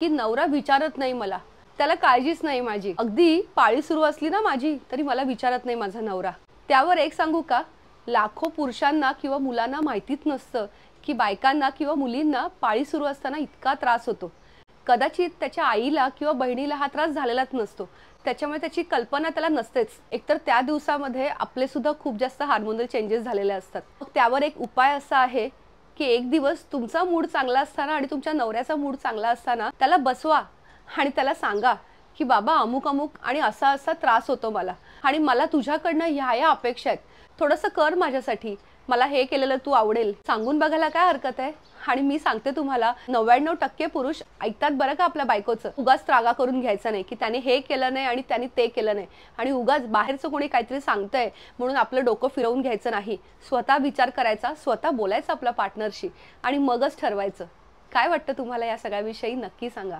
की नवरा विचारत नाही मला, त्याला काळजीच नाही माझी. अगदी पाळी सुरू असली ना माझी तरी मला विचारत नाही माझा नवरा. त्यावर एक सांगू का, लाखो पुरुषांना किंवा मुलांना माहितीच नसतं की बायकांना किंवा मुलींना पाळी सुरू असताना इतका त्रास होतो. कदाचित त्याच्या आईला किंवा बहिणीला हा त्रास झालेलाच नसतो, त्याच्यामुळे त्याची कल्पना त्याला नसतेच. एकतर त्या दिवसामध्ये आपले सुद्धा खूप जास्त हार्मोनल चेंजेस झालेले असतात. त्यावर एक उपाय असा आहे की एक दिवस तुमचा मूड चांगला असताना आणि तुमच्या नवऱ्याचा मूड चांगला असताना त्याला बसवा आणि त्याला सांगा की बाबा अमुक अमुक आणि असा असा त्रास होतो मला आणि मला तुझ्याकडनं ह्या अपेक्षा आहेत, थोडंसं कर माझ्यासाठी, मला हे केलेलं तू आवडेल. सांगून बघायला काय हरकत आहे. आणि मी सांगते तुम्हाला 99% पुरुष ऐकतात बरं का आपल्या बायकोचं. उगाच त्रागा करून घ्यायचा नाही की त्याने हे केलं नाही आणि त्याने ते केलं नाही आणि उगाच बाहेरचं कोणी काहीतरी सांगतंय म्हणून आपलं डोकं फिरवून घ्यायचं नाही. स्वतः विचार करायचा, स्वतः बोलायचं आपल्या पार्टनरशी आणि मगच ठरवायचं. काय वाटतं तुम्हाला या सगळ्याविषयी नक्की सांगा.